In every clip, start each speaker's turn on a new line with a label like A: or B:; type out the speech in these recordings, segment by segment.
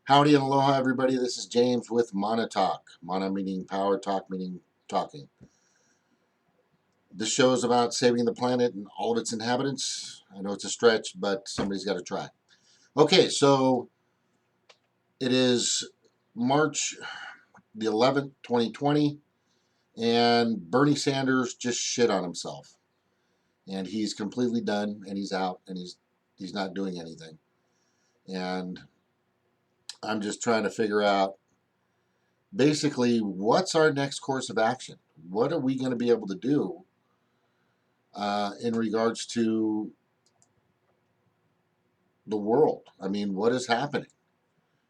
A: Howdy and aloha, everybody. This is James with Mana Talk. Mana meaning power, talk meaning talking. This show is about saving the planet and all of its inhabitants. I know it's a stretch, but somebody's got to try. Okay, so it is March the 11th, 2020, and Bernie Sanders just shit on himself. And he's completely done, and he's out, and he's not doing anything. And I'm just trying to figure out basically what's our next course of action. What are we going to be able to do in regards to the world? I mean, what is happening,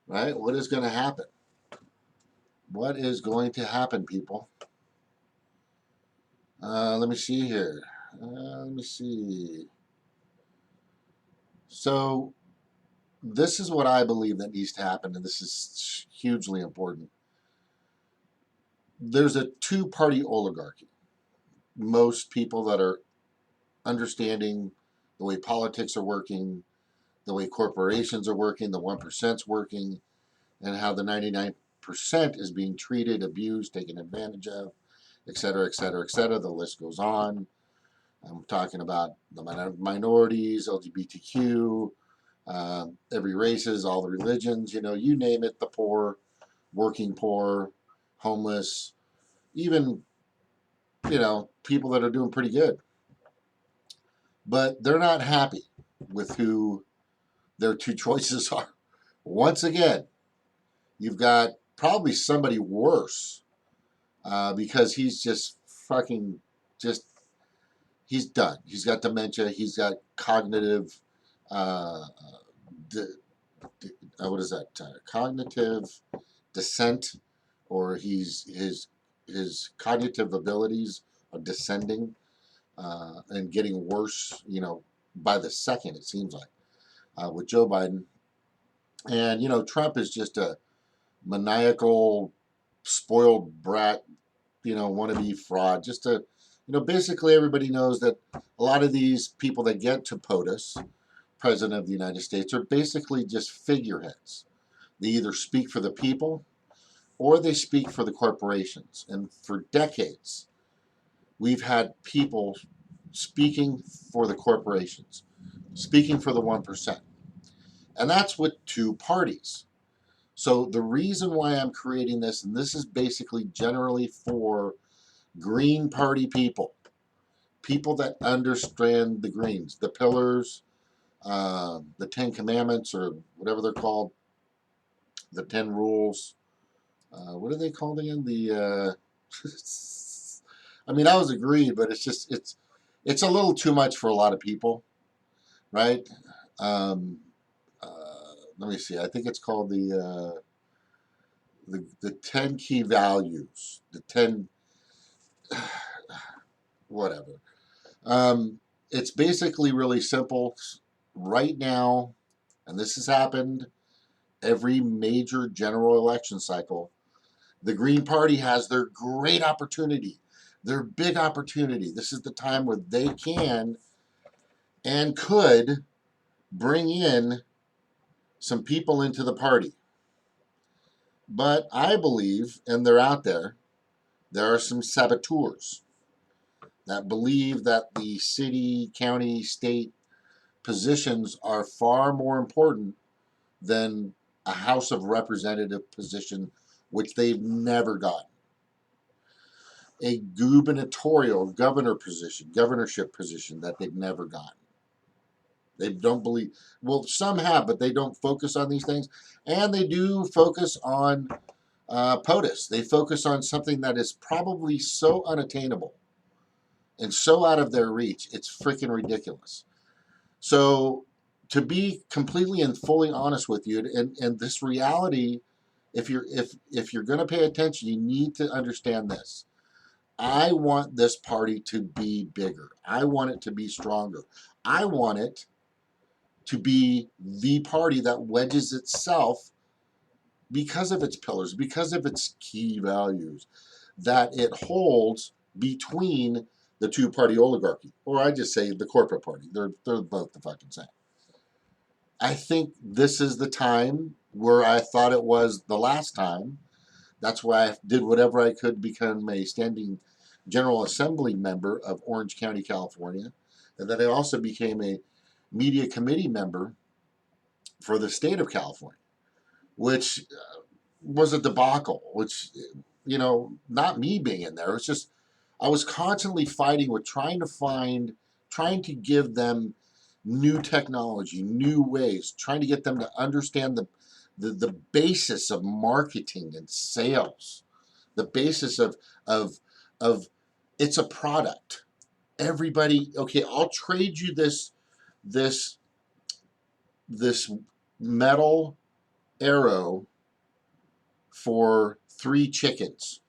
A: right? What is going to happen? What is going to happen, people? Let me see here. Let me see. So this is what I believe that needs to happen, and this is hugely important. There's a two-party oligarchy. Most people that are understanding the way politics are working, the way corporations are working, the 1%'s working, and how the 99% is being treated, abused, taken advantage of, et cetera, et cetera, et cetera. The list goes on. I'm talking about the minorities, LGBTQ, every races, all the religions, you name it, the poor, working poor, homeless, even, people that are doing pretty good. But they're not happy with who their two choices are. Once again, you've got probably somebody worse because he's just fucking he's done. He's got dementia. He's got cognitive, what is that? Cognitive descent, or his cognitive abilities are descending and getting worse, by the second, it seems like, with Joe Biden. And, Trump is just a maniacal, spoiled brat, wannabe fraud. Just a, basically everybody knows that a lot of these people that get to POTUS, President of the United States, are basically just figureheads. They either speak for the people or they speak for the corporations. And for decades, we've had people speaking for the corporations, speaking for the 1%. And that's with two parties. So the reason why I'm creating this, and this is basically generally for Green Party people, people that understand the greens, the pillars, the 10 Commandments, or whatever they're called, the 10 rules. What are they called again? I mean, I was agreed, but it's a little too much for a lot of people, right? Let me see. I think it's called the 10 key values, the 10 whatever. It's basically really simple. Right now, and this has happened every major general election cycle, the Green Party has their great opportunity, their big opportunity. This is the time where they can and could bring in some people into the party. But I believe, and they're out there are some saboteurs that believe that the city, county, state positions are far more important than a House of Representative position, which they've never gotten. A gubernatorial governorship position that they've never gotten. They don't believe, well, some have, but they don't focus on these things. And they do focus on POTUS. They focus on something that is probably so unattainable and so out of their reach, it's freaking ridiculous. So to be completely and fully honest with you, and this reality, if you're going to pay attention, you need to understand this. I want this party to be bigger. I want it to be stronger. I want it to be the party that wedges itself because of its pillars, because of its key values, that it holds between the two-party oligarchy, or I just say the corporate party. They're both the fucking same. I think this is the time where I thought it was the last time. That's why I did whatever I could to become a standing General Assembly member of Orange County, California. And then I also became a media committee member for the state of California, which was a debacle, which, not me being in there. It's just, I was constantly fighting with trying to give them new technology, new ways, trying to get them to understand the basis of marketing and sales, the basis of, of it's a product. Everybody, okay, I'll trade you this, this metal arrow for 3 chickens.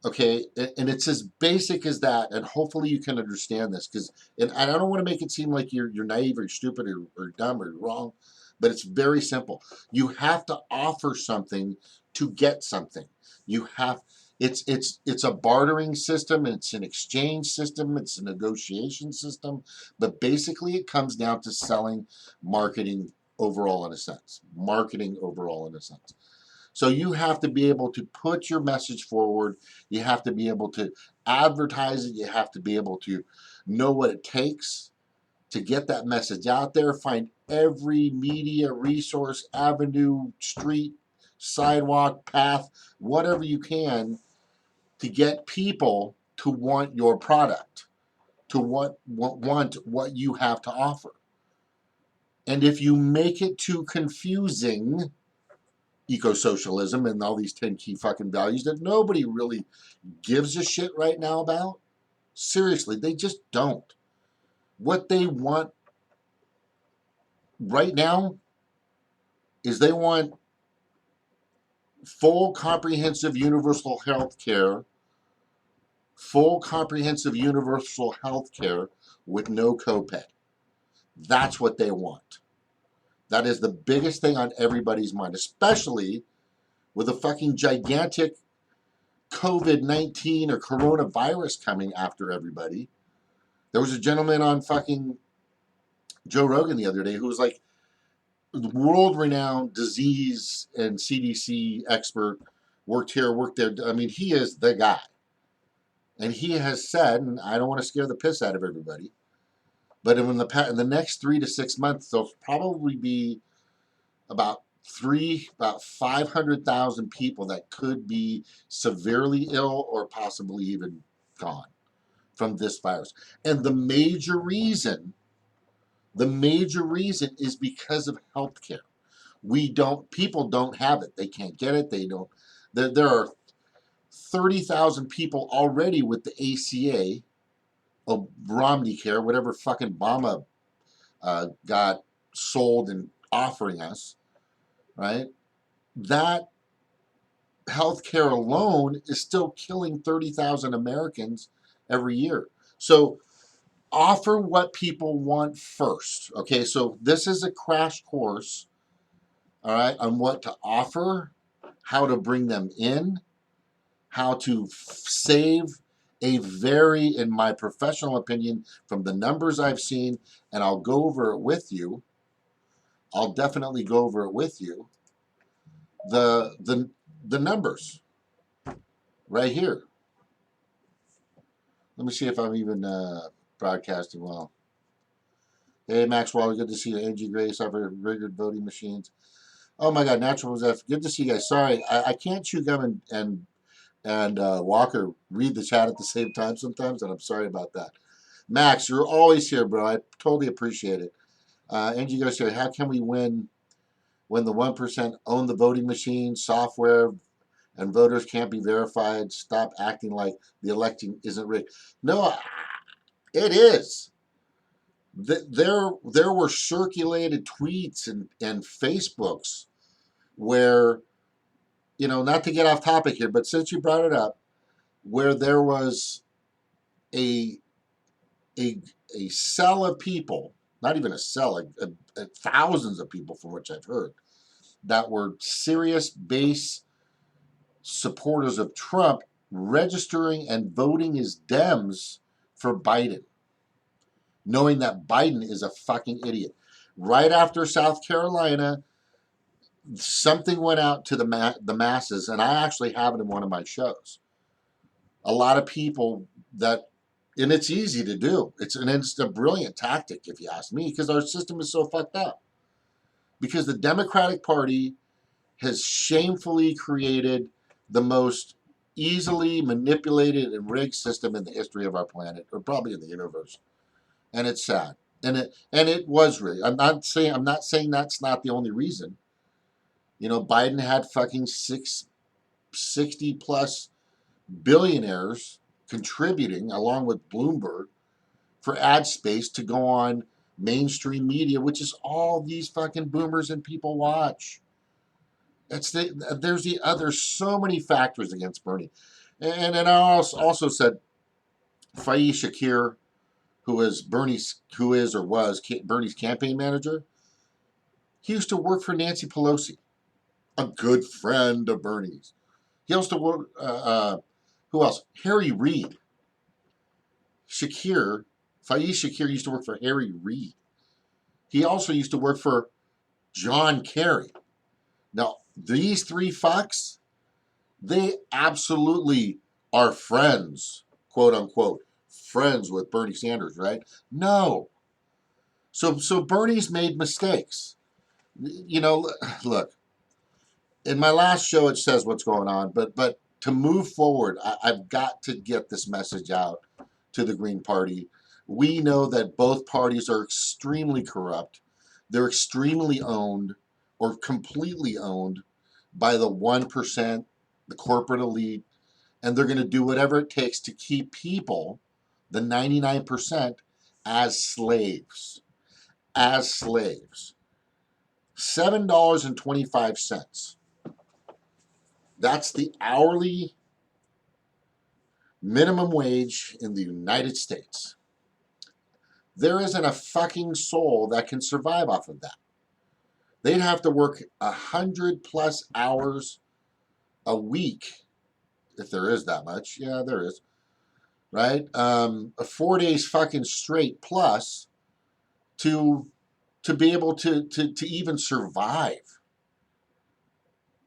A: Okay, and it's as basic as that, and hopefully you can understand this, because, and I don't want to make it seem like you're naive or stupid or dumb or wrong, but it's very simple. You have to offer something to get something. You have it's a bartering system, it's an exchange system, it's a negotiation system, but basically it comes down to selling, marketing overall in a sense. Marketing overall in a sense. So you have to be able to put your message forward. You have to be able to advertise it. You have to be able to know what it takes to get that message out there. Find every media resource, avenue, street, sidewalk, path, whatever you can to get people to want your product, to want what you have to offer. And if you make it too confusing, eco-socialism and all these 10 key fucking values that nobody really gives a shit right now about. Seriously, they just don't. What they want right now is they want full comprehensive universal health care, with no copay. That's what they want. That is the biggest thing on everybody's mind, especially with a fucking gigantic COVID-19 or coronavirus coming after everybody. There was a gentleman on fucking Joe Rogan the other day who was like world-renowned disease and CDC expert, worked here, worked there. I mean, he is the guy. And he has said, and I don't want to scare the piss out of everybody, but in the next 3 to 6 months, there'll probably be about 500,000 people that could be severely ill or possibly even gone from this virus. And the major reason is because of healthcare. People don't have it. They can't get it. They don't. There are 30,000 people already with the ACA, Romney Care, whatever fucking Obama got sold and offering us, right? That healthcare alone is still killing 30,000 Americans every year. So offer what people want first. Okay, so this is a crash course, all right, on what to offer, how to bring them in, how to save in my professional opinion, from the numbers I've seen, and I'll go over it with you. I'll definitely go over it with you. The numbers right here. Let me see if I'm even broadcasting well. Hey, Maxwell, good to see you. Angie Grace, I've rigged voting machines. Oh my God, Natural was F. Good to see you guys. Sorry, I can't chew gum and Walker read the chat at the same time sometimes, and I'm sorry about that. Max, you're always here, bro. I totally appreciate it. Angie goes here. How can we win when the 1% own the voting machine, software, and voters can't be verified? Stop acting like the election isn't rigged. No, it is. There were circulated tweets and Facebooks where, not to get off topic here, but since you brought it up, where there was a a cell of people, not even a cell, thousands of people from which I've heard, that were serious base supporters of Trump registering and voting as Dems for Biden, knowing that Biden is a fucking idiot. Right after South Carolina, something went out to the masses, and I actually have it in one of my shows. A lot of people that, and it's easy to do. It's a brilliant tactic, if you ask me, because our system is so fucked up. Because the Democratic Party has shamefully created the most easily manipulated and rigged system in the history of our planet, or probably in the universe. And it's sad. And it was rigged. I'm not saying that's not the only reason. Biden had fucking 60 plus billionaires contributing along with Bloomberg for ad space to go on mainstream media, which is all these fucking boomers and people watch. There's so many factors against Bernie. And I also said Fayeed Shakir, who is or was Bernie's campaign manager, he used to work for Nancy Pelosi, a good friend of Bernie's. He also worked, who else? Harry Reid. Shakir, Fayeed Shakir used to work for Harry Reid. He also used to work for John Kerry. Now, these three fucks, they absolutely are friends, quote unquote, friends with Bernie Sanders, right? No. So Bernie's made mistakes. Look, in my last show it says what's going on, but to move forward, I've got to get this message out to the Green Party. We know that both parties are extremely corrupt. They're extremely owned or completely owned by the 1%, the corporate elite, and they're going to do whatever it takes to keep people, the 99%, as slaves. As slaves. $7.25. That's the hourly minimum wage in the United States. There isn't a fucking soul that can survive off of that. They'd have to work 100+ hours a week, if there is that much. Yeah, there is. Right? 4 days fucking straight plus to be able to even survive.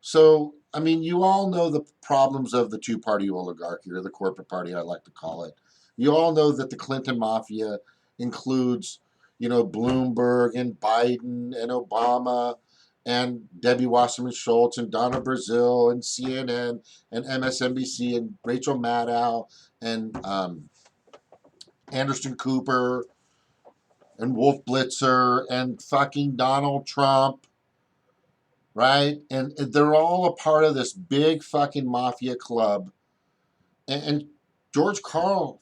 A: So, I mean, you all know the problems of the two-party oligarchy, or the corporate party, I like to call it. You all know that the Clinton mafia includes, Bloomberg and Biden and Obama and Debbie Wasserman Schultz and Donna Brazil and CNN and MSNBC and Rachel Maddow and Anderson Cooper and Wolf Blitzer and fucking Donald Trump, right? And they're all a part of this big fucking mafia club. And George Carlin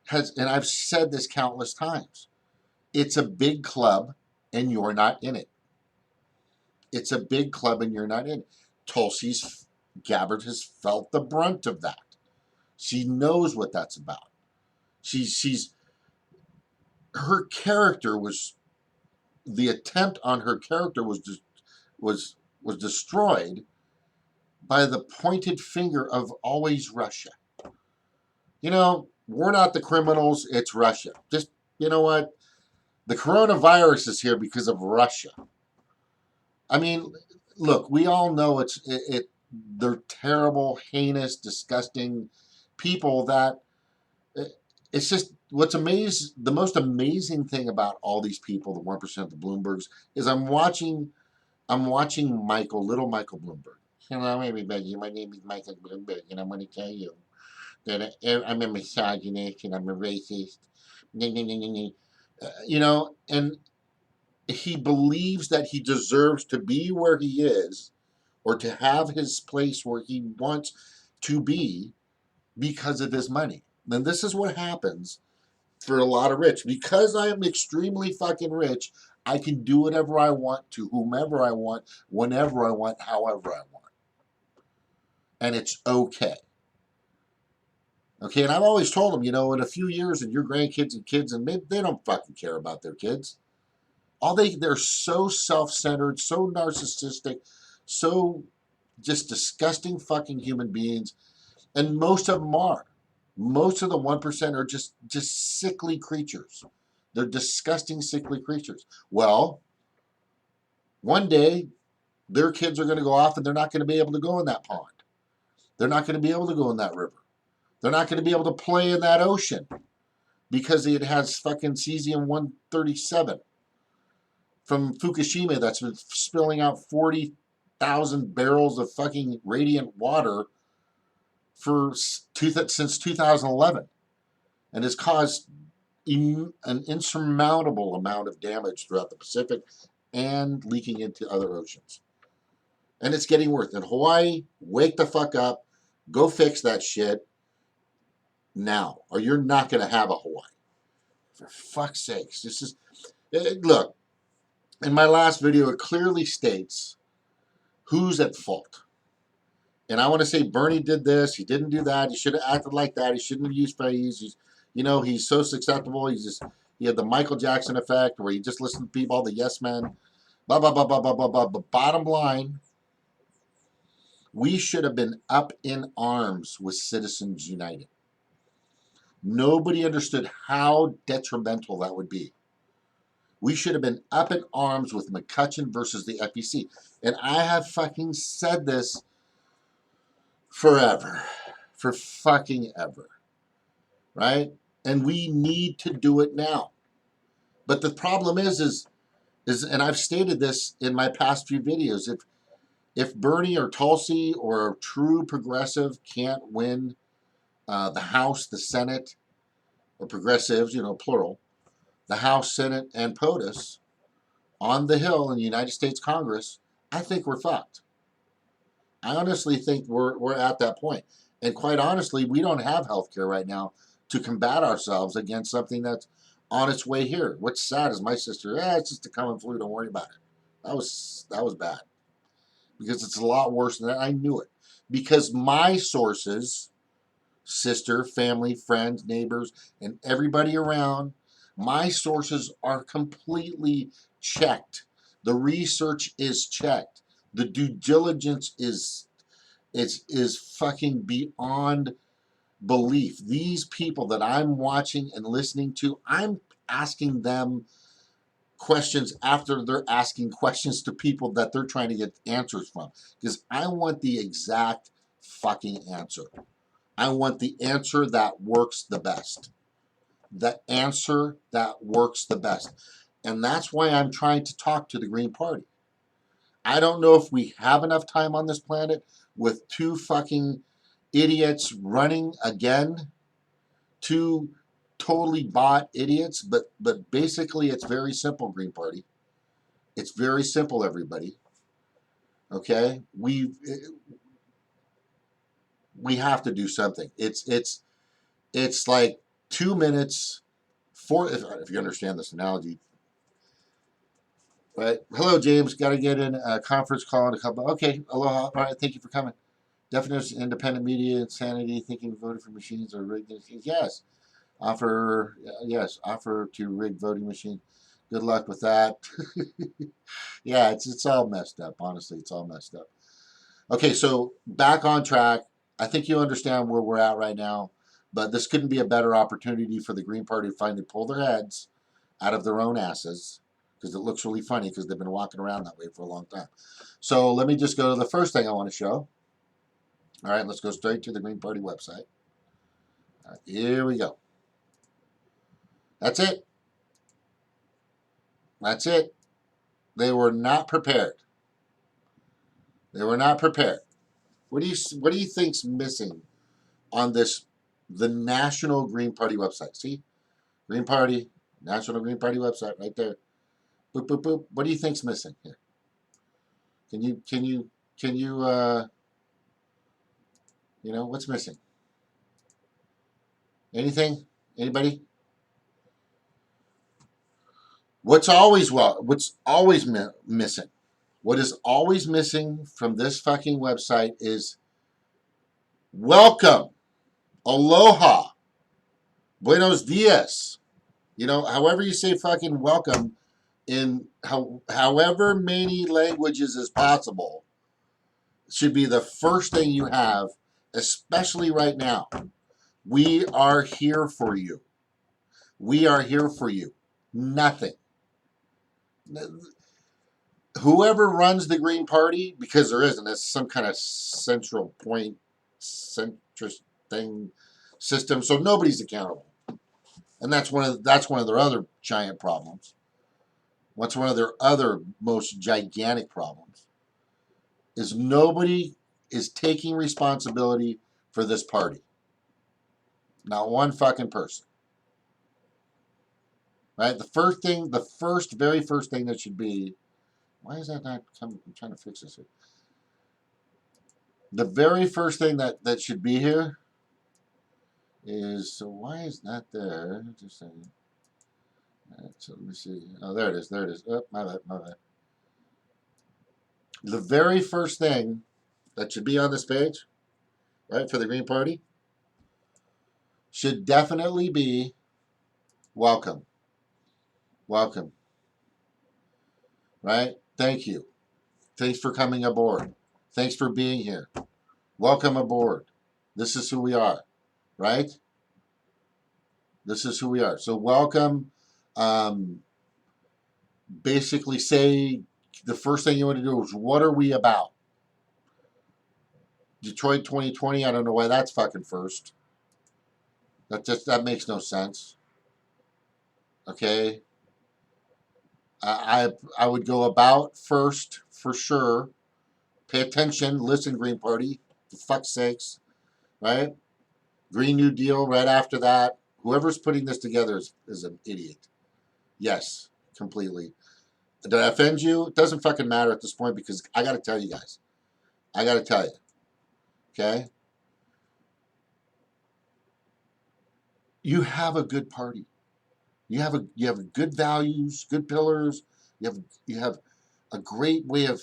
A: has, and I've said this countless times, it's a big club and you're not in it. It's a big club and you're not in it. Tulsi Gabbard has felt the brunt of that. She knows what that's about. Her character was, the attempt on her character was destroyed by the pointed finger of always Russia. We're not the criminals, it's Russia. Just, you know what? The coronavirus is here because of Russia. I mean, look, we all know they're terrible, heinous, disgusting people that it's just the most amazing thing about all these people, the 1%, the Bloombergs, is I'm watching little Michael Bloomberg. Hello, everybody. My name is Michael Bloomberg, and I'm going to tell you that I'm a misogynist and I'm a racist. And he believes that he deserves to be where he is, or to have his place where he wants to be, because of his money. And this is what happens for a lot of rich. Because I am extremely fucking rich, I can do whatever I want to whomever I want, whenever I want, however I want. And it's okay. Okay, and I've always told them, in a few years, and your grandkids and kids, and they don't fucking care about their kids. They're so self-centered, so narcissistic, so just disgusting fucking human beings, and most of them are. Most of the 1% are just sickly creatures. They're disgusting, sickly creatures. Well, One day, their kids are going to go off and they're not going to be able to go in that pond. They're not going to be able to go in that river. They're not going to be able to play in that ocean because it has fucking cesium 137 from Fukushima that's been spilling out 40,000 barrels of fucking radiant water since 2011, and has caused an insurmountable amount of damage throughout the Pacific and leaking into other oceans. And it's getting worse. In Hawaii, wake the fuck up. Go fix that shit now, or you're not going to have a Hawaii. For fuck's sakes. Look, in my last video, it clearly states who's at fault. And I want to say Bernie did this. He didn't do that. He should have acted like that. He shouldn't have used phrase. He's so susceptible. He had the Michael Jackson effect where he just listened to people, the yes men, blah, blah, blah, blah, blah, blah, blah. But bottom line, we should have been up in arms with Citizens United. Nobody understood how detrimental that would be. We should have been up in arms with McCutcheon versus the FEC. And I have fucking said this forever. For fucking ever. Right? And we need to do it now. But the problem is, and I've stated this in my past few videos, if Bernie or Tulsi or a true progressive can't win the House, the Senate, or progressives, plural, the House, Senate, and POTUS on the Hill in the United States Congress, I think we're fucked. I honestly think we're at that point. And quite honestly, we don't have health care right now to combat ourselves against something that's on its way here. What's sad is my sister, it's just a common flu, don't worry about it. That was bad. Because it's a lot worse than that. I knew it. Because my sources, sister, family, friends, neighbors, and everybody around, my sources are completely checked. The research is checked. The due diligence is fucking beyond belief. These people that I'm watching and listening to, I'm asking them questions after they're asking questions to people that they're trying to get answers from. Because I want the exact fucking answer. I want the answer that works the best. The answer that works the best. And that's why I'm trying to talk to the Green Party. I don't know if we have enough time on this planet with two fucking idiots running again. Two totally bought idiots, but basically it's very simple, Green Party. It's very simple, everybody. Okay? We have to do something. It's like 2 minutes, if you understand this analogy. Right? Hello, James. Got to get in a conference call in a couple. Okay, aloha. All right, thank you for coming. Definition: independent media, insanity, thinking voting for machines or rigged machines. Yes. Offer to rig voting machine. Good luck with that. Yeah, it's all messed up. Honestly, it's all messed up. Okay, so back on track. I think you understand where we're at right now, but this couldn't be a better opportunity for the Green Party to finally pull their heads out of their own asses, because it looks really funny because they've been walking around that way for a long time. So let me just go to the first thing I want to show. All right, let's go straight to the Green Party website. All right, here we go. That's it. That's it. They were not prepared. They were not prepared. What do you think's missing on the National Green Party website? See? Green Party, National Green Party website right there. Boop boop boop. What do you think's missing here? Can you what's missing? Anything? Anybody? What's always missing? What is always missing from this fucking website is welcome, aloha, buenos dias. However you say fucking welcome in however many languages as possible should be the first thing you have, especially right now. We are here for you. We are here for you. Nothing. whoever runs the Green Party, because there isn't, it's some kind of central point, centrist thing system, so nobody's accountable, and that's one of their other giant problems. What's one of their other most gigantic problems is nobody is taking responsibility for this party. Not one fucking person. Right? Very first thing that should be, why is that not coming? I'm trying to fix this here. The very first thing that should be here is, so why is that there? Just a second. So let me see. Oh, there it is. There it is. Oh, my bad. My bad. The very first thing that should be on this page, right, for the Green Party, should definitely be welcome. Welcome. Right? Thank you. Thanks for coming aboard. Thanks for being here. Welcome aboard. This is who we are. Right? This is who we are. So welcome. Basically say the first thing you want to do is, what are we about? Detroit 2020, I don't know why that's fucking first. That makes no sense. Okay? I would go about first for sure. Pay attention, listen, Green Party, for fuck's sakes, right? Green New Deal right after that. Whoever's putting this together is an idiot. Yes, completely. Did I offend you? It doesn't fucking matter at this point, because I got to tell you guys. I got to tell you. Okay? You have a good party. You have good values, good pillars. You have a great way of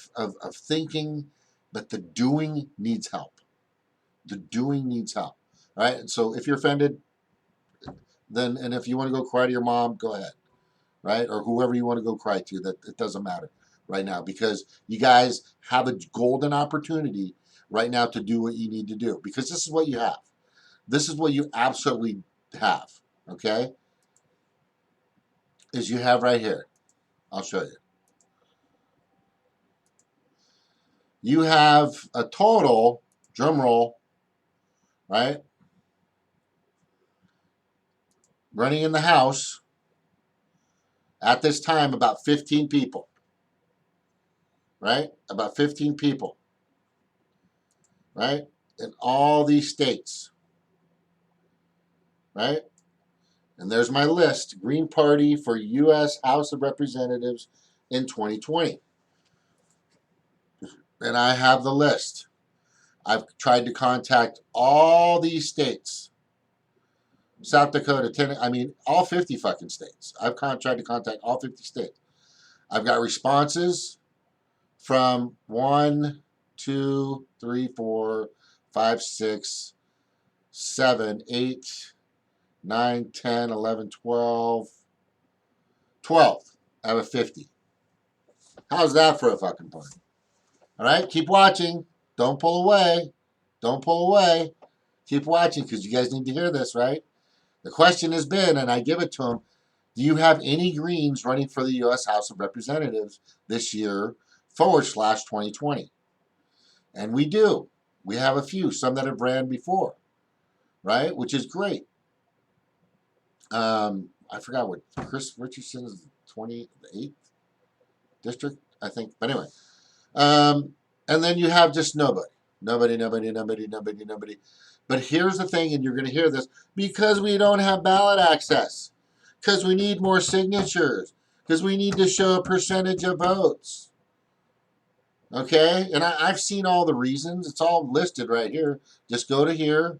A: thinking, but the doing needs help. The doing needs help. All right? And so if you're offended, then, and if you want to go cry to your mom, go ahead. Right? Or whoever you want to go cry to, that it doesn't matter right now, because you guys have a golden opportunity right now to do what you need to do, because this is what you have. This is what you absolutely have. Okay? Is you have right here. I'll show you. You have a total, drum roll, right? Running in the House at this time, about 15 people. Right? About 15 people. Right? In all these states. Right? And there's my list. Green Party for U.S. House of Representatives in 2020. And I have the list. I've tried to contact all these states. South Dakota, Tennessee, I mean, all 50 fucking states. I've tried to contact all 50 states. I've got responses from 1, 2, 3, 4, 5, 6, 7, 8, 9, 10, 11, 12. 12 out of 50. How's that for a fucking point? All right, keep watching. Don't pull away. Don't pull away. Keep watching, because you guys need to hear this, right? The question has been, and I give it to them, do you have any Greens running for the U.S. House of Representatives this year /2020? And we do. We have a few, some that have ran before, right? Which is great. I forgot what Chris Richardson is, 28th district, I think. But anyway. And then you have just nobody. Nobody. But here's the thing, and you're going to hear this, because we don't have ballot access, because we need more signatures, because we need to show a percentage of votes. Okay? And I've seen all the reasons. It's all listed right here. Just go to here.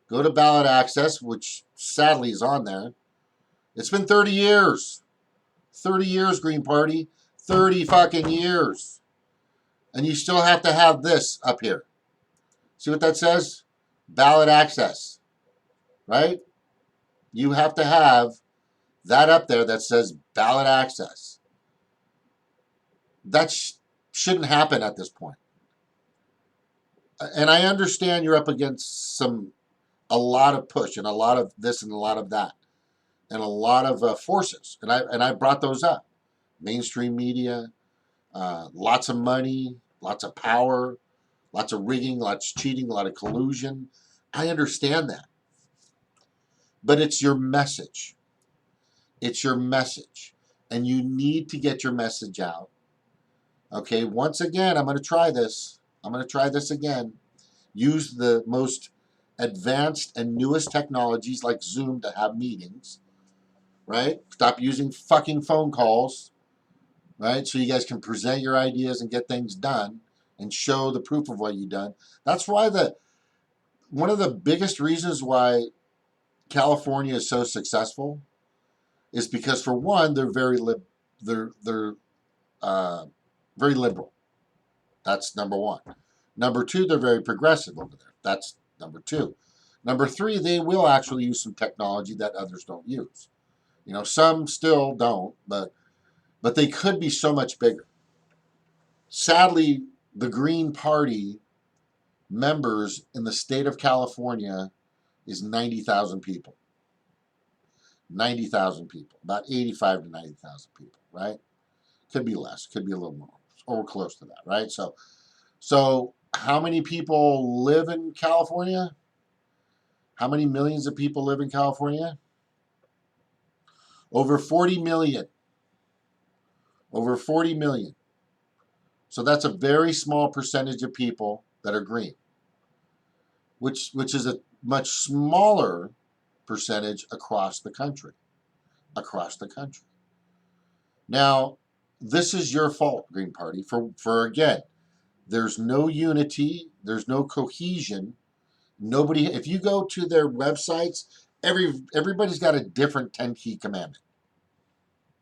A: Go to ballot access, which sadly is on there. It's been 30 years. 30 years, Green Party. 30 fucking years. And you still have to have this up here. See what that says? Ballot access. Right? You have to have that up there that says ballot access. That shouldn't happen at this point. And I understand you're up against a lot of push and a lot of this and a lot of that and a lot of forces. And I brought those up. Mainstream media, lots of money, lots of power, lots of rigging, lots of cheating, a lot of collusion. I understand that. But it's your message. It's your message. And you need to get your message out. Okay, once again, I'm going to try this. I'm going to try this again. Use the most advanced and newest technologies like Zoom to have meetings, right? Stop using fucking phone calls, right? So you guys can present your ideas and get things done and show the proof of what you've done. That's why one of the biggest reasons why California is so successful is because, for one, they're they're uh, very liberal. That's number one. Number two, they're very progressive over there. That's number two. Number three, they will actually use some technology that others don't use. You know, some still don't, but they could be so much bigger. Sadly, the Green Party members in the state of California is 90,000 people. 90,000 people, about 85 to 90,000 people, right? Could be less, could be a little more, or close to that, right? So how many people live in California? How many millions of people live in California? Over 40 million. Over 40 million. So that's a very small percentage of people that are green, which is a much smaller percentage across the country. Across the country. Now, this is your fault, Green Party, for again, there's no unity, there's no cohesion. Nobody, if you go to their websites, everybody's got a different 10 key commandment.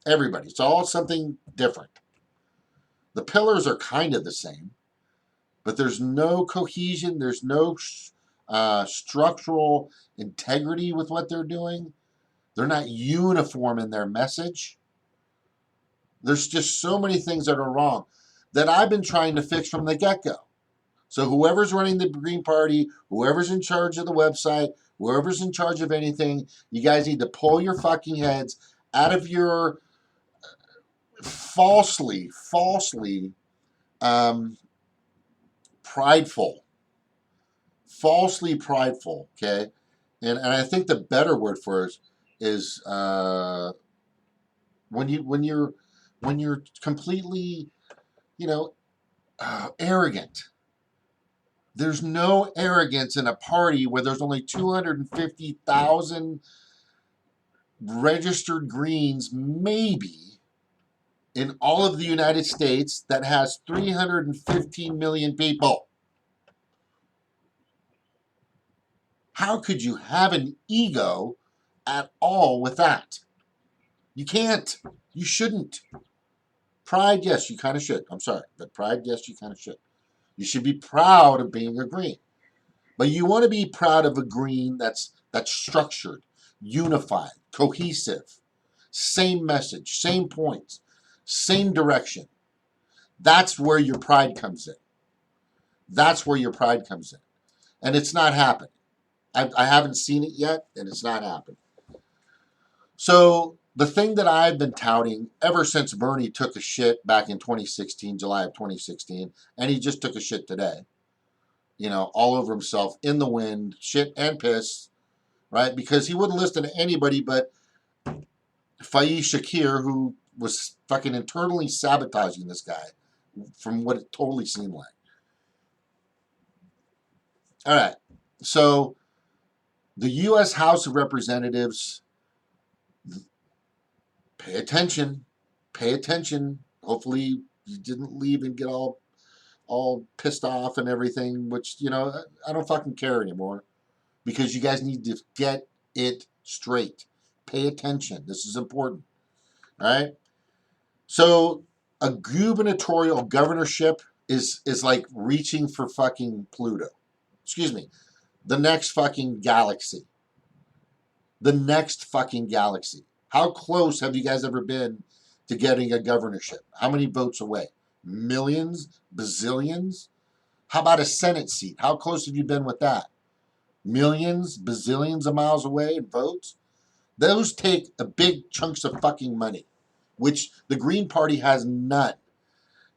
A: Everybody. It's all something different. The pillars are kind of the same, but there's no cohesion, there's no structural integrity with what they're doing. They're not uniform in their message. There's just so many things that are wrong that I've been trying to fix from the get-go. So whoever's running the Green Party, whoever's in charge of the website, whoever's in charge of anything, you guys need to pull your fucking heads out of your falsely prideful, okay? And I think the better word for it is when you're completely, arrogant. There's no arrogance in a party where there's only 250,000 registered Greens, maybe, in all of the United States that has 315 million people. How could you have an ego at all with that? You can't. You shouldn't. Pride, yes, you kind of should. I'm sorry, but pride, yes, you kind of should. You should be proud of being a Green. But you want to be proud of a Green that's structured, unified, cohesive, same message, same points, same direction. That's where your pride comes in. That's where your pride comes in. And it's not happening. I haven't seen it yet, and it's not happening. So the thing that I've been touting ever since Bernie took a shit back in 2016, July of 2016, and he just took a shit today, all over himself, in the wind, shit and piss, right? Because he wouldn't listen to anybody but Faiz Shakir, who was fucking internally sabotaging this guy from what it totally seemed like. All right. So the U.S. House of Representatives, pay attention. Pay attention. Hopefully you didn't leave and get all pissed off and everything, which, I don't fucking care anymore, because you guys need to get it straight. Pay attention. This is important. All right? So a gubernatorial governorship is like reaching for fucking Pluto. Excuse me. The next fucking galaxy. The next fucking galaxy. How close have you guys ever been to getting a governorship? How many votes away? Millions? Bazillions? How about a Senate seat? How close have you been with that? Millions? Bazillions of miles away in votes? Those take a big chunks of fucking money, which the Green Party has none.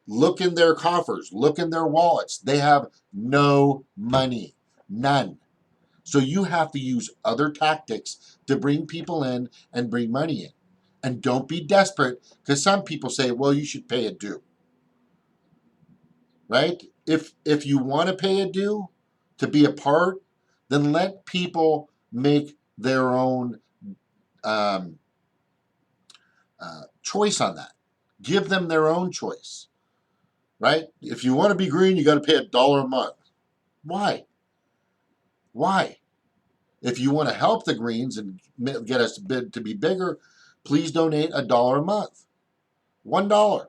A: Look in their coffers. Look in their wallets. They have no money. None. So you have to use other tactics to bring people in and bring money in. And don't be desperate, because some people say, well, you should pay a due. Right? If you want to pay a due to be a part, then let people make their own um, choice on that. Give them their own choice. Right? If you want to be green, you got to pay $1 a month. Why? Why? If you want to help the greens and get us to be bigger, please donate $1 a month. $1.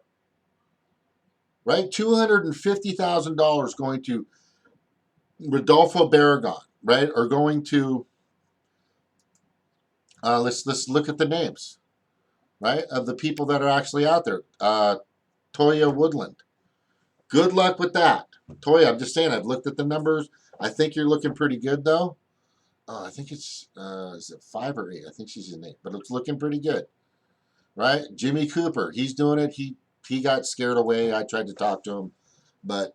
A: Right? $250,000 going to Rodolfo Barragan, right? Or going to let's look at the names, right, of the people that are actually out there. Toya Woodland. Good luck with that. Toya, I'm just saying, I've looked at the numbers. I think you're looking pretty good, though. I think it's, is it 5 or 8? I think she's in 8, but it's looking pretty good, right? Jimmy Cooper, he's doing it. He got scared away. I tried to talk to him, but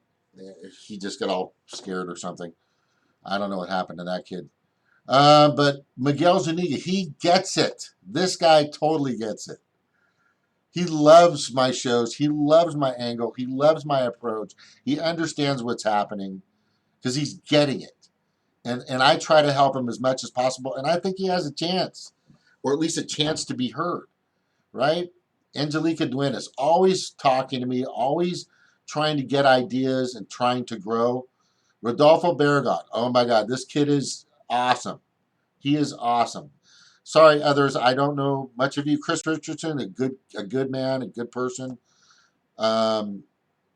A: he just got all scared or something. I don't know what happened to that kid. But Miguel Zuniga, he gets it. This guy totally gets it. He loves my shows. He loves my angle. He loves my approach. He understands what's happening because he's getting it. And I try to help him as much as possible. And I think he has a chance, or at least a chance to be heard, right? Angelica Duenas, always talking to me, always trying to get ideas and trying to grow. Rodolfo Barragan, oh my God, this kid is awesome. He is awesome. Sorry, others, I don't know much of you. Chris Richardson, a good man, a good person. Um,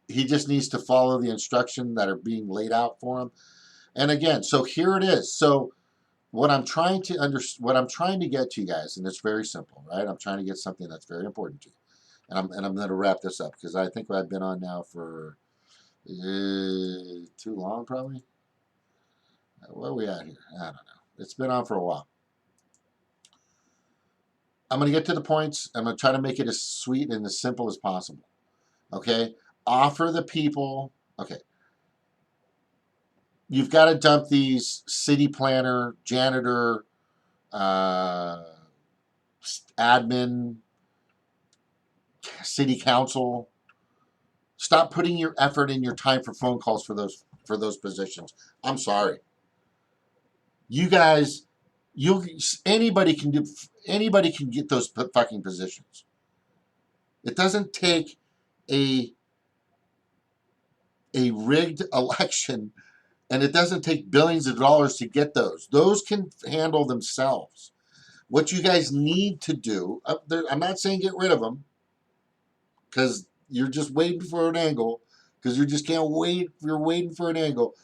A: he just needs to follow the instruction that are being laid out for him. And again, so here it is. So what I'm trying to get to you guys, and it's very simple, right? I'm trying to get something that's very important to you. And I'm going to wrap this up because I think I've been on now for too long, probably. Where are we at here? I don't know. It's been on for a while. I'm going to get to the points. I'm going to try to make it as sweet and as simple as possible. Okay? Offer the people, okay, you've got to dump these city planner, janitor, admin, city council. Stop putting your effort and your time for phone calls for those positions. I'm sorry. You guys, anybody can get those fucking positions. It doesn't take a rigged election, and it doesn't take billions of dollars to get those. Those can handle themselves. What you guys need to do, I'm not saying get rid of them, because you're just waiting for an angle, because you just can't wait. You're waiting for an angle.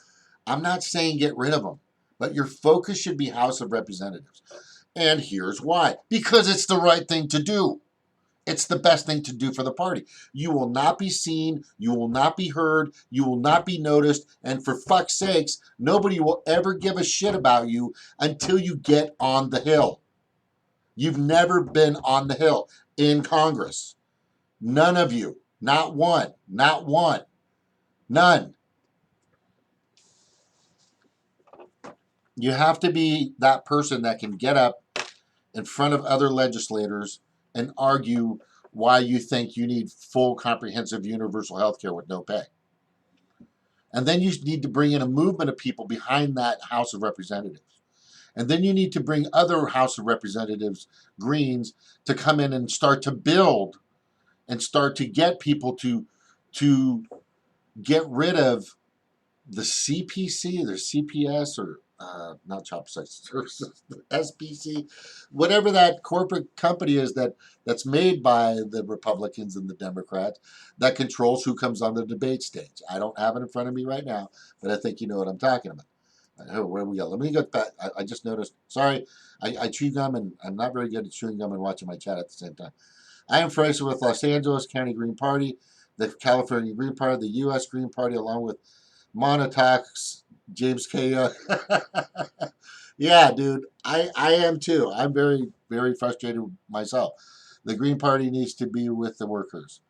A: I'm not saying get rid of them, but your focus should be House of Representatives. And here's why. Because it's the right thing to do. It's the best thing to do for the party. You will not be seen. You will not be heard. You will not be noticed. And for fuck's sakes, nobody will ever give a shit about you until you get on the Hill. You've never been on the Hill in Congress. None of you. Not one. Not one. None. You have to be that person that can get up in front of other legislators and argue why you think you need full, comprehensive, universal health care with no pay. And then you need to bring in a movement of people behind that House of Representatives. And then you need to bring other House of Representatives, Greens, to come in and start to build and start to get people to get rid of the CPC, or CPS, or not Child Protective Services, SPC, whatever that corporate company is that's made by the Republicans and the Democrats that controls who comes on the debate stage. I don't have it in front of me right now, but I think you know what I'm talking about. Where we go? Let me get back. I just noticed. Sorry, I chew gum, and I'm not very good at chewing gum and watching my chat at the same time. I am Fraser with Los Angeles County Green Party, the California Green Party, the U.S. Green Party, along with Montauk's James K. Yeah, dude, I am too. I'm very, very frustrated myself. The Green Party needs to be with the workers.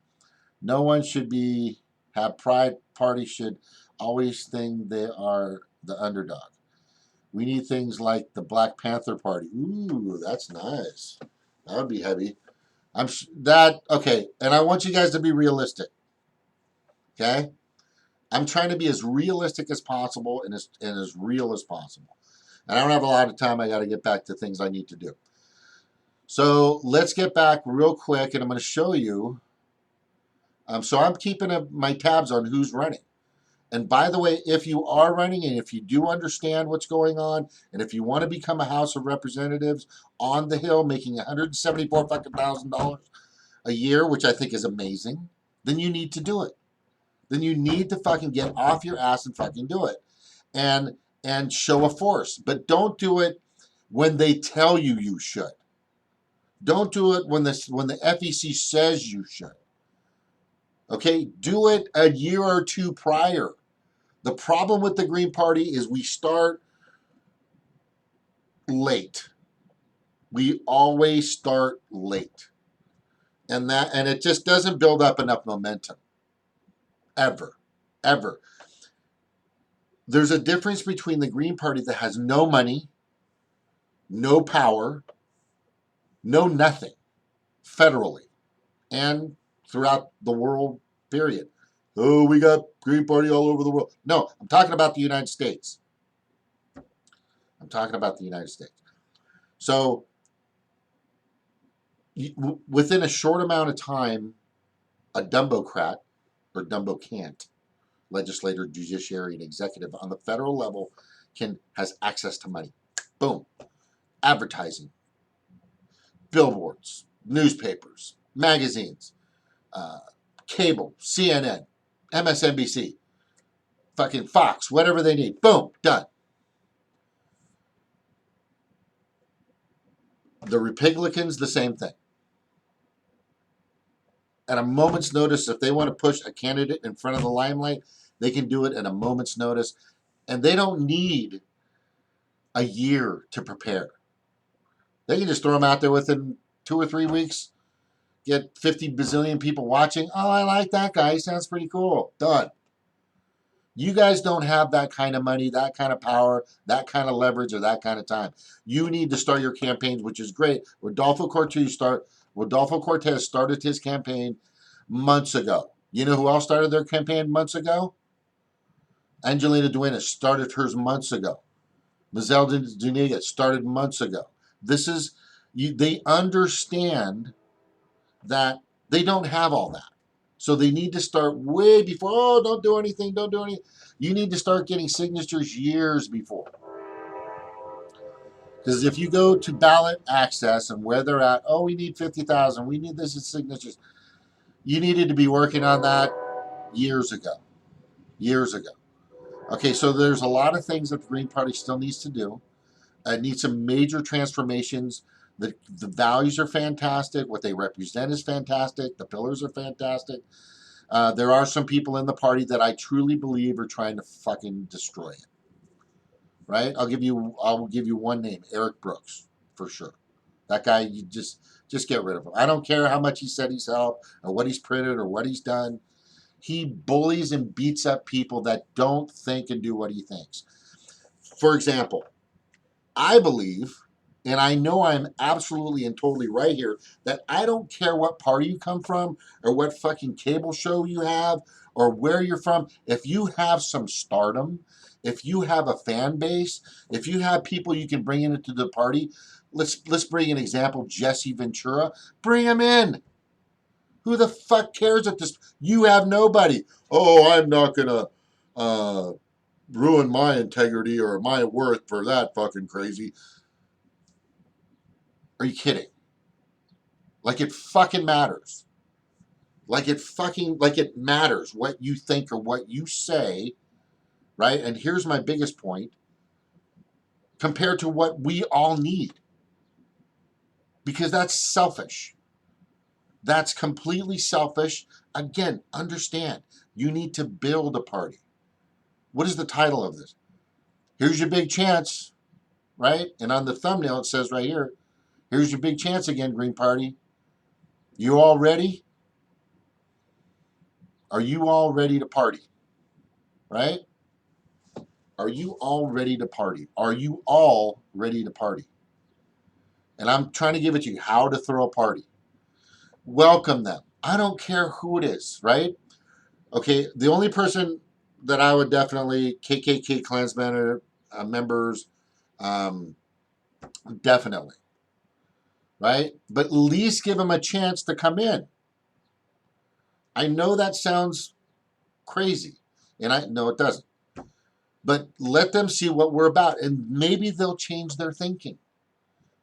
A: No one should be have pride. Parties should always think they are the underdog. We need things like the Black Panther Party. Ooh, that's nice. That would be heavy. Okay, and I want you guys to be realistic. Okay? I'm trying to be as realistic as possible and as real as possible. And I don't have a lot of time. I got to get back to things I need to do. So let's get back real quick, and I'm going to show you. So I'm keeping my tabs on who's running. And by the way, if you are running and if you do understand what's going on, and if you want to become a House of Representatives on the Hill, making $174,000 a year, which I think is amazing, then you need to do it. Then you need to fucking get off your ass and fucking do it, and show a force. But don't do it when they tell you you should. Don't do it when the FEC says you should. Okay, do it a year or two prior. The problem with the Green Party is we start late. We always start late. And it just doesn't build up enough momentum. Ever. Ever. There's a difference between the Green Party that has no money, no power, no nothing, federally, and throughout the world, period. Oh, we got Green Party all over the world. No, I'm talking about the United States. I'm talking about the United States. So, within a short amount of time, a Dumbocrat, or Dumbo can't, legislator, judiciary, and executive on the federal level has access to money. Boom. Advertising, billboards, newspapers, magazines, cable, CNN, MSNBC, fucking Fox, whatever they need. Boom, done. The Republicans, the same thing. At a moment's notice, if they want to push a candidate in front of the limelight, they can do it at a moment's notice. And they don't need a year to prepare. They can just throw them out there within 2 or 3 weeks, get 50 bazillion people watching. Oh, I like that guy. He sounds pretty cool. Done. You guys don't have that kind of money, that kind of power, that kind of leverage, or that kind of time. You need to start your campaigns, which is great. Rodolfo Cortez started his campaign months ago. You know who else started their campaign months ago? Angelina Duenas started hers months ago. Mazel Zuniga started months ago. They understand that they don't have all that. So they need to start way before. Oh, don't do anything. Don't do anything. You need to start getting signatures years before. Because if you go to ballot access and where they're at, oh, we need 50,000. We need this as signatures. You needed to be working on that years ago. Years ago. Okay, so there's a lot of things that the Green Party still needs to do. It needs some major transformations. The values are fantastic. What they represent is fantastic. The pillars are fantastic. There are some people in the party that I truly believe are trying to fucking destroy it. Right? I'll give you one name, Eric Brooks, for sure. That guy, you just get rid of him. I don't care how much he said he's helped or what he's printed or what he's done. He bullies and beats up people that don't think and do what he thinks. For example, I believe, and I know I'm absolutely and totally right here, that I don't care what party you come from or what fucking cable show you have or where you're from. If you have some stardom, if you have a fan base, if you have people you can bring into the party, let's bring an example, Jesse Ventura. Bring him in. Who the fuck cares at this? You have nobody. Oh, I'm not going to ruin my integrity or my worth for that fucking crazy. Are you kidding? Like it fucking matters. Like it matters what you think or what you say, right? And here's my biggest point. Compared to what we all need. Because that's selfish. That's completely selfish. Again, understand, you need to build a party. What is the title of this? Here's your big chance, right? And on the thumbnail it says right here, here's your big chance again, Green Party. You all ready? Are you all ready to party? Right? Are you all ready to party? Are you all ready to party? And I'm trying to give it to you how to throw a party. Welcome them. I don't care who it is, right? Okay, the only person that I would definitely, KKK Klansmen members, um, definitely, right? But at least give them a chance to come in. I know that sounds crazy, and I know it doesn't. But let them see what we're about, and maybe they'll change their thinking.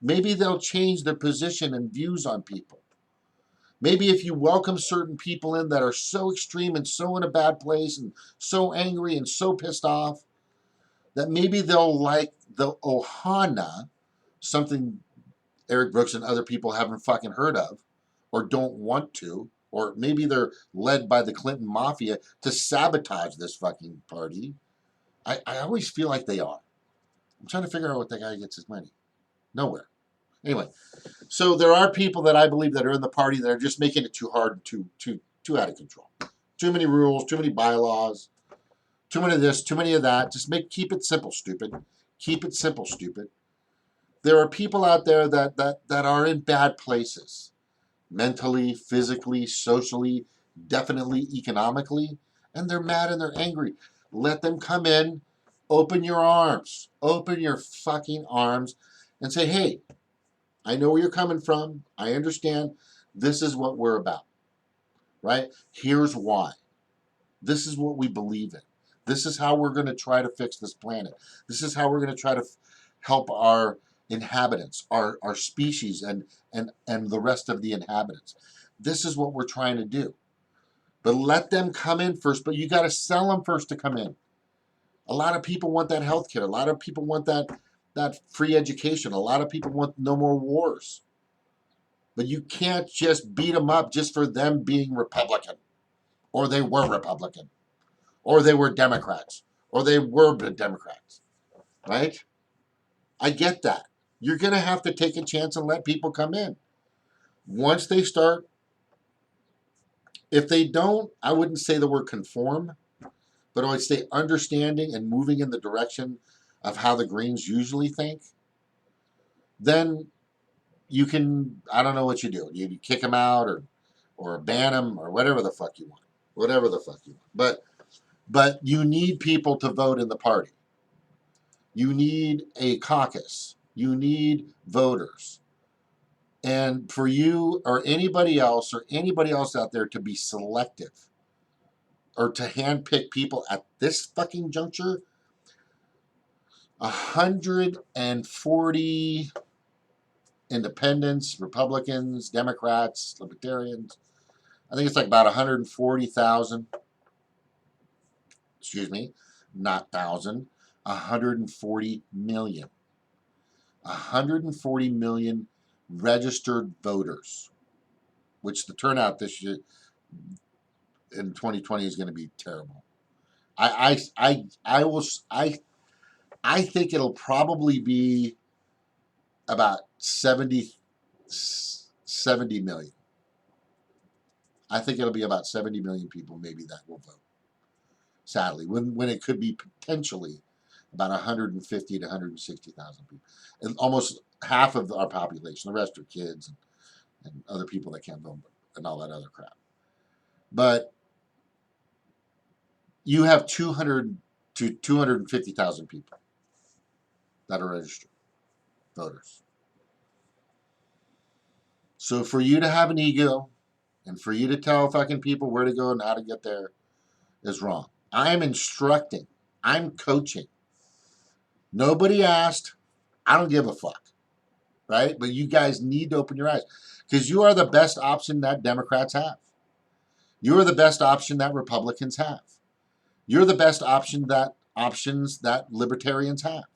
A: Maybe they'll change their position and views on people. Maybe if you welcome certain people in that are so extreme and so in a bad place and so angry and so pissed off, that maybe they'll like the Ohana, something Eric Brooks and other people haven't fucking heard of or don't want to, or maybe they're led by the Clinton mafia to sabotage this fucking party. I always feel like they are. I'm trying to figure out what that guy gets his money. Nowhere. Anyway, so there are people that I believe that are in the party that are just making it too hard, too out of control. Too many rules, too many bylaws, too many of this, too many of that. Just keep it simple, stupid. Keep it simple, stupid. There are people out there that are in bad places, mentally, physically, socially, definitely economically, and they're mad and they're angry. Let them come in, open your arms, open your fucking arms, and say, hey, I know where you're coming from. I understand. This is what we're about, right? Here's why. This is what we believe in. This is how we're going to try to fix this planet. This is how we're going to try to help our inhabitants, our species, and the rest of the inhabitants. This is what we're trying to do. But let them come in first, but you got to sell them first to come in. A lot of people want that health care. A lot of people want that free education. A lot of people want no more wars. But you can't just beat them up just for them being Republican, or they were Republican, or they were Democrats, or they were Democrats, right? I get that. You're going to have to take a chance and let people come in. Once they start, if they don't, I wouldn't say the word conform, but I would say understanding and moving in the direction of how the Greens usually think, then you can, I don't know what you do. You kick them out or ban them or whatever the fuck you want. Whatever the fuck you want. But you need people to vote in the party. You need a caucus. You need voters. And for you or anybody else out there to be selective or to handpick people at this fucking juncture, 140 independents, Republicans, Democrats, Libertarians, I think it's like about 140,000, excuse me, not thousand, 140 million. 140 million registered voters, which the turnout this year in 2020 is going to be terrible. I will I think it'll probably be about 70 million. I think it'll be about 70 million people maybe that will vote. Sadly, when it could be potentially about 150 to 160,000 people, and almost half of our population. The rest are kids and other people that can't vote and all that other crap. But you have 200 to 250,000 people that are registered voters. So for you to have an ego and for you to tell fucking people where to go and how to get there is wrong. I'm instructing. I'm coaching. Nobody asked. I don't give a fuck. Right? But you guys need to open your eyes because you are the best option that Democrats have. You are the best option that Republicans have. You're the best options that libertarians have.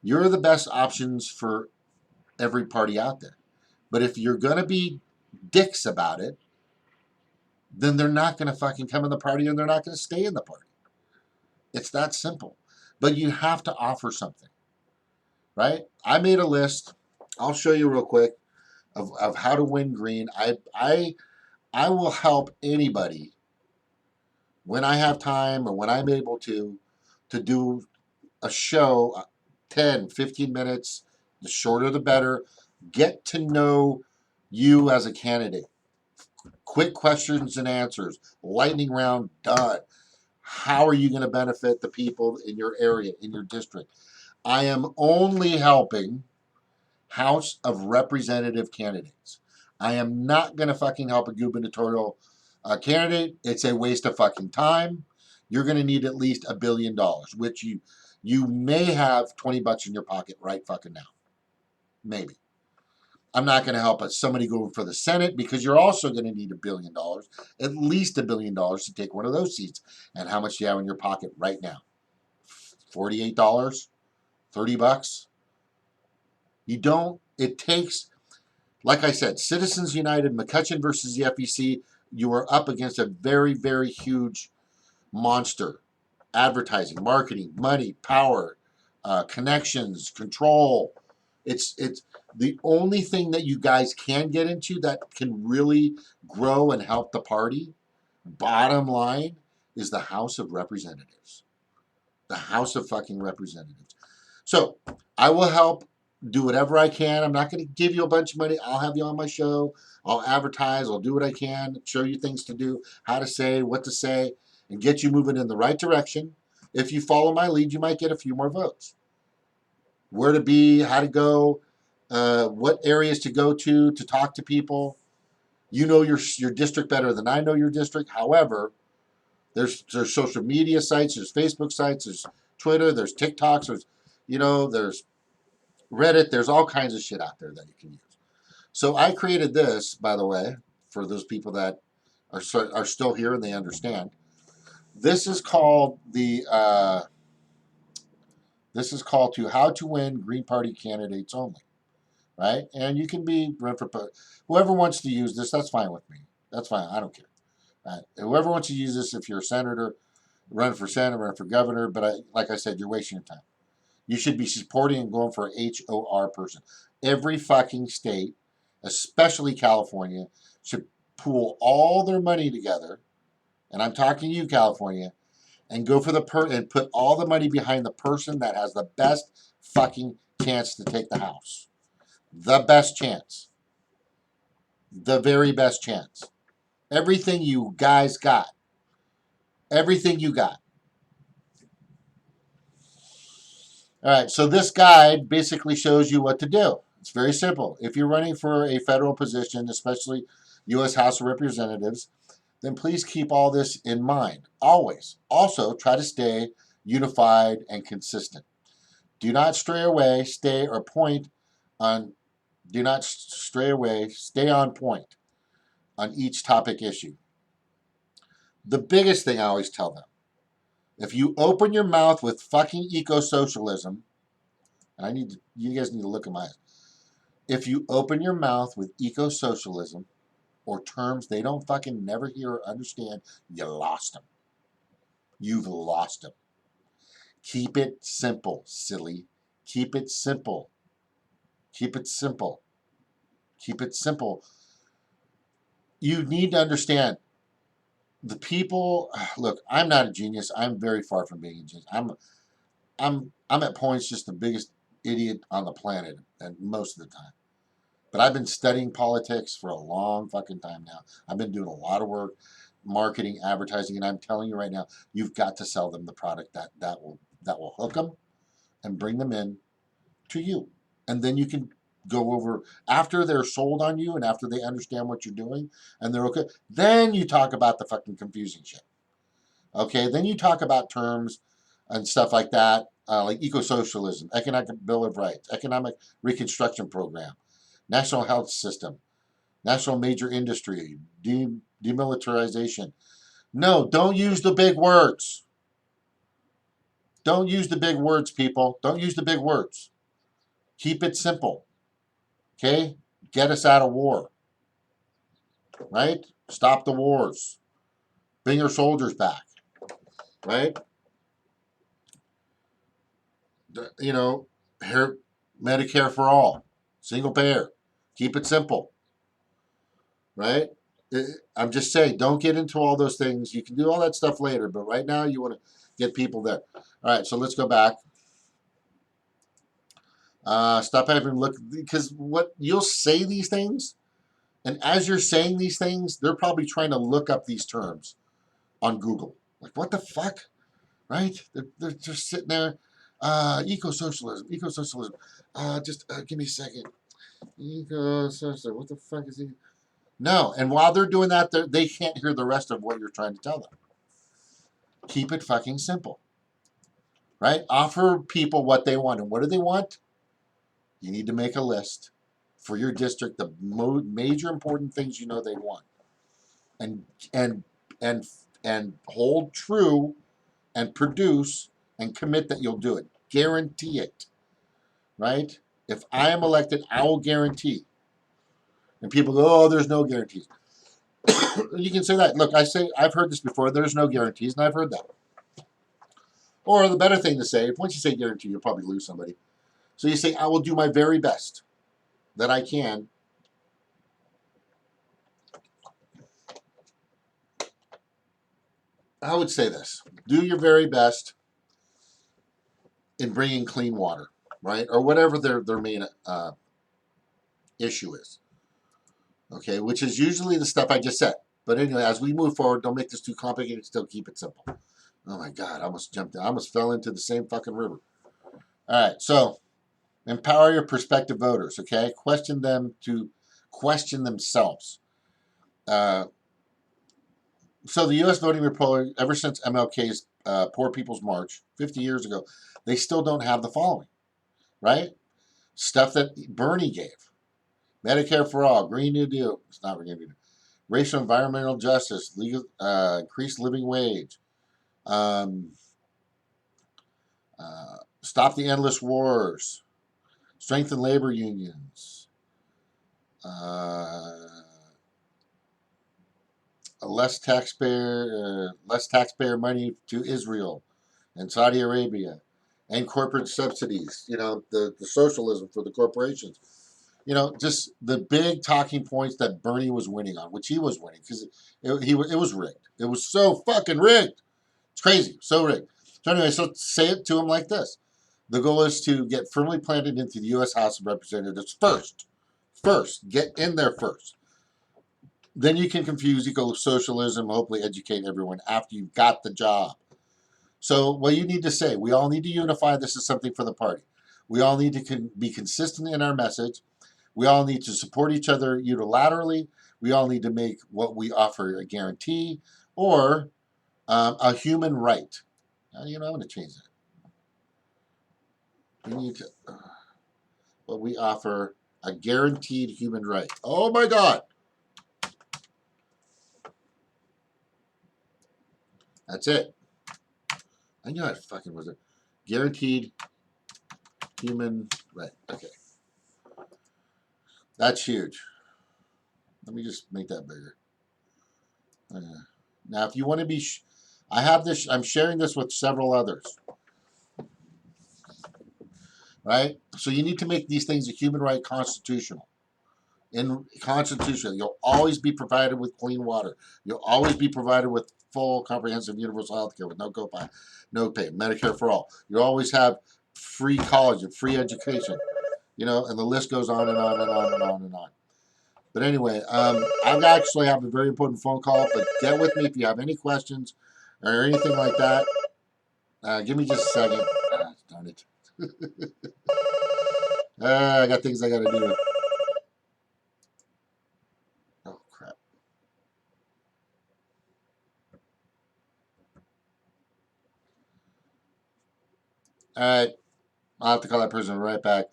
A: You're the best options for every party out there. But if you're going to be dicks about it, then they're not going to fucking come in the party and they're not going to stay in the party. It's that simple. But you have to offer something, right? I made a list. I'll show you real quick of how to win green. I will help anybody when I have time or when I'm able to do a show, 10, 15 minutes, the shorter the better. Get to know you as a candidate. Quick questions and answers, lightning round, done. How are you going to benefit the people in your area, in your district? I am only helping House of Representative candidates. I am not going to fucking help a gubernatorial candidate. It's a waste of fucking time. You're going to need at least $1 billion, which you may have 20 bucks in your pocket right fucking now. Maybe. I'm not going to help somebody go for the Senate because you're also going to need $1 billion, at least $1 billion to take one of those seats. And how much do you have in your pocket right now? $48? 30 bucks? You don't. It takes, like I said, Citizens United, McCutcheon versus the FEC, you are up against a very, very huge monster. Advertising, marketing, money, power, connections, control. It's the only thing that you guys can get into that can really grow and help the party. Bottom line is the House of Representatives. The House of fucking Representatives. So I will help do whatever I can. I'm not going to give you a bunch of money. I'll have you on my show. I'll advertise. I'll do what I can, show you things to do, how to say, what to say, and get you moving in the right direction. If you follow my lead, you might get a few more votes. Where to be, how to go, what areas to go to talk to people. You know your district better than I know your district. However, there's social media sites, there's Facebook sites, there's Twitter, there's TikToks, there's Reddit, there's all kinds of shit out there that you can use. So I created this, by the way, for those people that are still here and they understand. This is called to how to win Green Party candidates only, right? And you can be run for whoever wants to use this. That's fine with me. That's fine. I don't care. Right? Whoever wants to use this, if you're a senator, run for senator, run for governor. But like I said, you're wasting your time. You should be supporting and going for a HOR person. Every fucking state, especially California, should pool all their money together, and I'm talking to you, California, and go for and put all the money behind the person that has the best fucking chance to take the House. The best chance. The very best chance. Everything you guys got. Everything you got. All right, so this guide basically shows you what to do. It's very simple. If you're running for a federal position, especially U.S. House of Representatives, then please keep all this in mind. Always. Also, try to stay unified and consistent. Do not stray away, stay or point on, do not stray away, stay on point on each topic issue. The biggest thing I always tell them, if you open your mouth with fucking eco-socialism, and you guys need to look at my eyes. If you open your mouth with eco-socialism or terms they don't fucking never hear or understand, you lost them. You've lost them. Keep it simple, silly. Keep it simple. Keep it simple. Keep it simple. You need to understand the people. Look, I'm not a genius. I'm very far from being a genius. I'm at points just the biggest idiot on the planet, and most of the time. But I've been studying politics for a long fucking time now. I've been doing a lot of work, marketing, advertising, and I'm telling you right now, you've got to sell them the product that will hook them and bring them in to you. And then you can go over after they're sold on you and after they understand what you're doing and they're okay. Then you talk about the fucking confusing shit. Okay, then you talk about terms and stuff like that, like eco-socialism, economic bill of rights, economic reconstruction program, national health system, national major industry, demilitarization. No, don't use the big words. Don't use the big words, people. Don't use the big words. Keep it simple. Okay? Get us out of war. Right? Stop the wars. Bring your soldiers back. Right? You know, Medicare for all. Single payer. Keep it simple. Right? I'm just saying, don't get into all those things. You can do all that stuff later, but right now you want to get people there. All right, so let's go back. Stop having to look, because what you'll say these things, and as you're saying these things, they're probably trying to look up these terms on Google. Like, what the fuck, right? They're just sitting there. Eco-socialism, eco-socialism. Just give me a second. Eco-socialism. What the fuck is he? No, and while they're doing that, they can't hear the rest of what you're trying to tell them. Keep it fucking simple, right? Offer people what they want. And what do they want? You need to make a list for your district, the major important things you know they want. And and and and hold true and produce and commit that you'll do it. Guarantee it, right? If I am elected, I will guarantee. And people go, oh, there's no guarantees. You can say that. Look, I've heard this before. There's no guarantees, and I've heard that. Or the better thing to say, once you say guarantee, you'll probably lose somebody. So you say, I will do my very best that I can. I would say this: do your very best in bringing clean water, right, or whatever their main issue is. Okay, which is usually the stuff I just said. But anyway, as we move forward, don't make this too complicated. Still keep it simple. Oh my God, I almost jumped in. I almost fell into the same fucking river. All right, so empower your prospective voters. Okay, question them to question themselves. So the U.S. voting report, ever since MLK's Poor People's March 50 years ago, they still don't have the following, right? Stuff that Bernie gave. Medicare for all, Green New Deal, it's not Green New Deal, racial environmental justice, legal, increased living wage, um, stop the endless wars, strengthen labor unions, less taxpayer money to Israel and Saudi Arabia, and corporate subsidies. You know, the socialism for the corporations. You know, just the big talking points that Bernie was winning on, which he was winning because it was rigged. It was so fucking rigged. It's crazy, so rigged. So anyway, so say it to him like this: the goal is to get firmly planted into the U.S. House of Representatives first. First, get in there first. Then you can confuse eco-socialism, hopefully educate everyone after you've got the job. So what you need to say, we all need to unify. This is something for the party. We all need to be consistent in our message. We all need to support each other unilaterally. We all need to make what we offer a guarantee or a human right. You know, I'm going to change that. We need to, what we offer a guaranteed human right. Oh my God. That's it. I knew I fucking was it. Guaranteed human right. Okay. That's huge. Let me just make that bigger. Now, if you want to be, I have this, I'm sharing this with several others. Right? So you need to make these things a human right constitutional. In constitutional, you'll always be provided with clean water. You'll always be provided with full, comprehensive, universal health care with no copay, no pay, Medicare for all. You always have free college and free education. You know, and the list goes on and on and on and on and on. But anyway, I actually have a very important phone call, but get with me if you have any questions or anything like that. Give me just a second. Darn it. I got things I got to do. Oh, crap. All right. I'll have to call that person right back.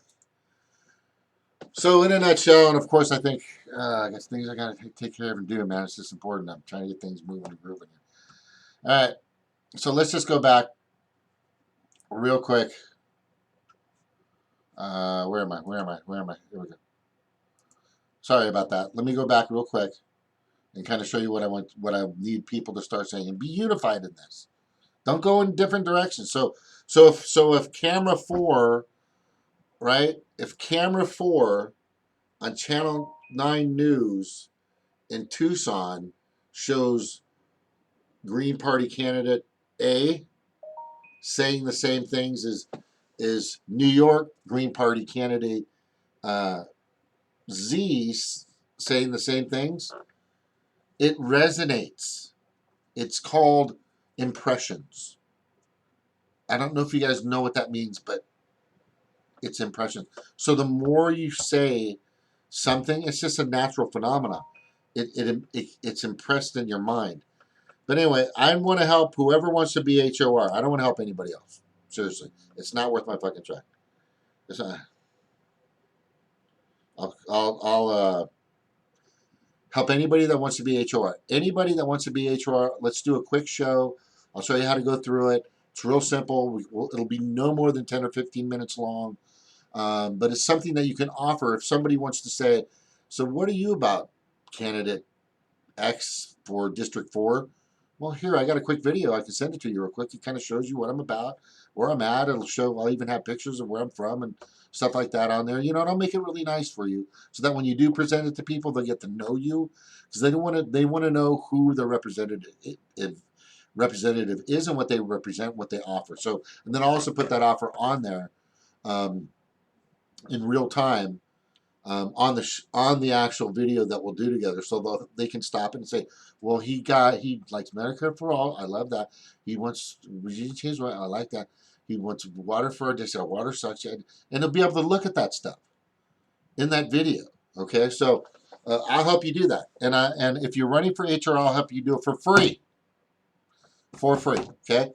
A: So, in a nutshell, and of course, I think I guess things I got to take care of and do, man. It's just important. I'm trying to get things moving and grooving. All right. So, let's just go back real quick. Where am I? Where am I? Where am I? Here we go. Sorry about that. Let me go back real quick and kind of show you what I want, what I need people to start saying, and be unified in this. Don't go in different directions. So if camera 4, right? If camera 4 on Channel 9 News in Tucson shows Green Party candidate A saying the same things as New York Green Party candidate uh, Z saying the same things, it resonates. It's called impressions. I don't know if you guys know what that means, but it's impressions. So the more you say something, it's just a natural phenomenon. It's impressed in your mind. But anyway, I want to help whoever wants to be HOR. I don't want to help anybody else. Seriously, it's not worth my fucking time. It's not, I'll help anybody that wants to be HOR. Anybody that wants to be HOR, let's do a quick show. I'll show you how to go through it. It's real simple. It'll be no more than 10 or 15 minutes long. But it's something that you can offer if somebody wants to say, so what are you about, candidate X for District 4? Well, here, I got a quick video. I can send it to you real quick. It kind of shows you what I'm about, where I'm at. It'll show, I'll even have pictures of where I'm from and stuff like that on there. You know, and I'll make it really nice for you so that when you do present it to people, they'll get to know you because they want to know who the representative is and what they represent, what they offer. So, and then I'll also put that offer on there um, in real time on the actual video that we'll do together, so they can stop it and say, "Well, he likes Medicare for all. I love that. He wants regime change. I like that. He wants water for a water suction," and they'll be able to look at that stuff in that video. Okay, so I'll help you do that, and if you're running for HR, I'll help you do it for free. For free. Okay.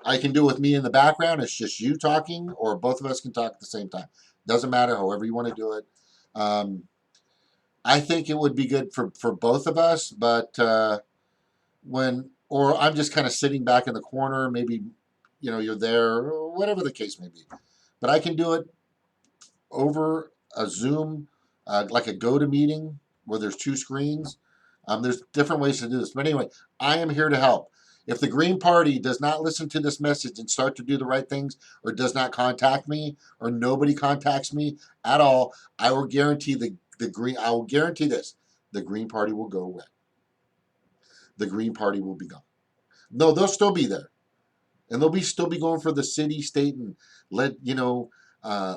A: I can do it with me in the background. It's just you talking, or both of us can talk at the same time. Doesn't matter, however you want to do it. Um, I think it would be good for both of us, but or I'm just kind of sitting back in the corner, maybe, you're there, or whatever the case may be. But I can do it over a Zoom, like a GoToMeeting where there's two screens. There's different ways to do this. But anyway, I am here to help. If the Green Party does not listen to this message and start to do the right things, or does not contact me, or nobody contacts me at all, I will guarantee I will guarantee this: the Green Party will go away. The Green Party will be gone. No, they'll still be there, and they'll still be going for the city, state, and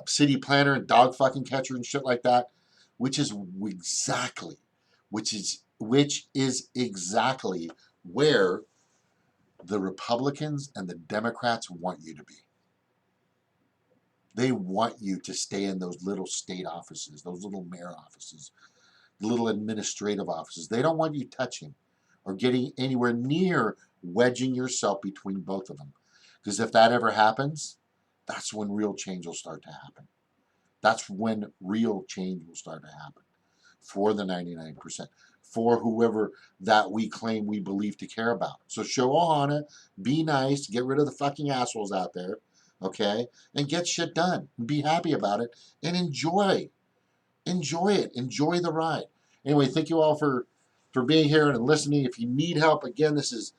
A: city planner and dog fucking catcher and shit like that, which is exactly, which is exactly where the Republicans and the Democrats want you to be. They want you to stay in those little state offices, those little mayor offices, little administrative offices. They don't want you touching or getting anywhere near wedging yourself between both of them. Because if that ever happens, that's when real change will start to happen. That's when real change will start to happen for the 99%, for whoever that we claim we believe to care about. So show Ohana, be nice, get rid of the fucking assholes out there, okay? And get shit done. Be happy about it and enjoy. Enjoy it. Enjoy the ride. Anyway, thank you all for being here and listening. If you need help, again, this is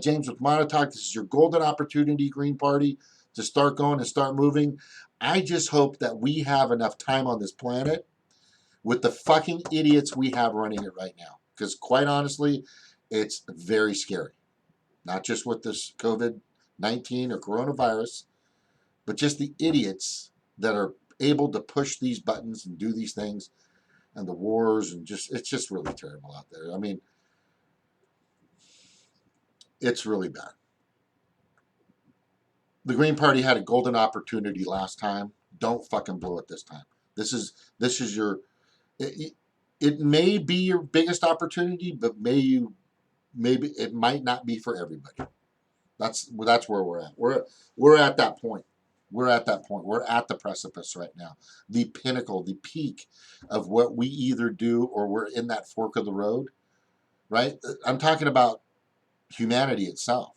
A: James with Monotalk. This is your golden opportunity, Green Party, to start going and start moving. I just hope that we have enough time on this planet with the fucking idiots we have running it right now. Because quite honestly, it's very scary. Not just with this COVID-19 or coronavirus, but just the idiots that are able to push these buttons and do these things, and the wars, and it's just really terrible out there. I mean, it's really bad. The Green Party had a golden opportunity last time. Don't fucking blow it this time. This is your it may be your biggest opportunity, but maybe it might not be for everybody. That's where we're at. We're at that point. We're at that point. We're at the precipice right now. The pinnacle, the peak of what we either do, or we're in that fork of the road, right? I'm talking about humanity itself.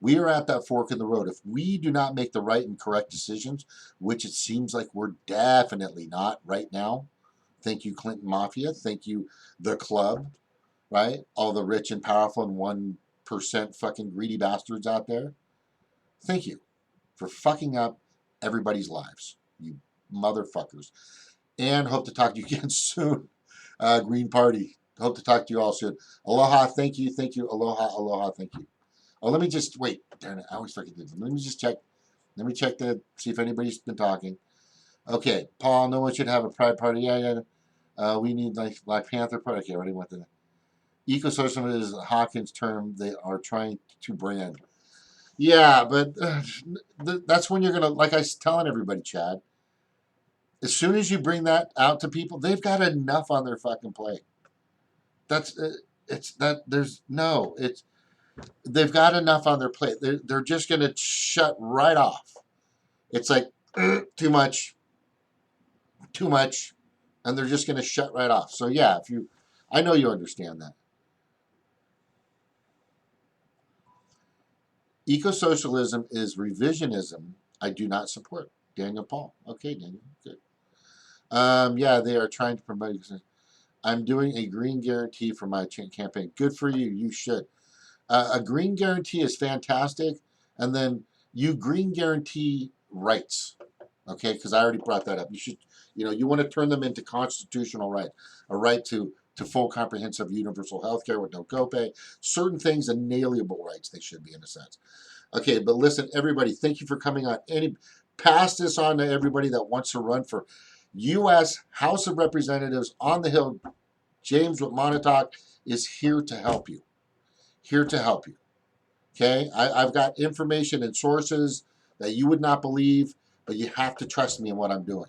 A: We are at that fork in the road. If we do not make the right and correct decisions, which it seems like we're definitely not right now. Thank you, Clinton Mafia. Thank you, the club, right? All the rich and powerful and 1% fucking greedy bastards out there. Thank you for fucking up everybody's lives, you motherfuckers. And hope to talk to you again soon. Green Party. Hope to talk to you all soon. Aloha, thank you, thank you. Aloha, aloha, thank you. Oh, let me just wait. Darn it, I always forget this. Let me just check. Let me check to see if anybody's been talking. Okay, Paul, no one should have a pride party. Yeah, yeah. We need like Black Panther party. Okay, I already went to that. Ecosocialism is Hawkins' term they are trying to brand. Yeah, but that's when you're gonna, like I was telling everybody, Chad. As soon as you bring that out to people, they've got enough on their fucking plate. That's it's that there's no it's they've got enough on their plate. They're just gonna shut right off. It's like too much, too much, and they're just gonna shut right off. So yeah, if you, I know you understand that. Eco-socialism is revisionism. I do not support. Daniel Paul. Okay, Daniel. Good. Yeah, they are trying to promote. I'm doing a green guarantee for my campaign. Good for you. You should. A green guarantee is fantastic, and then you green guarantee rights. Okay, because I already brought that up. You should, you want to turn them into constitutional right, a right to full comprehensive universal health care with no copay. Certain things, inalienable rights, they should be in a sense. Okay, but listen, everybody, thank you for coming on. Pass this on to everybody that wants to run for U.S. House of Representatives on the Hill. James with Montauk is here to help you. Here to help you. Okay, I've got information and sources that you would not believe, but you have to trust me in what I'm doing.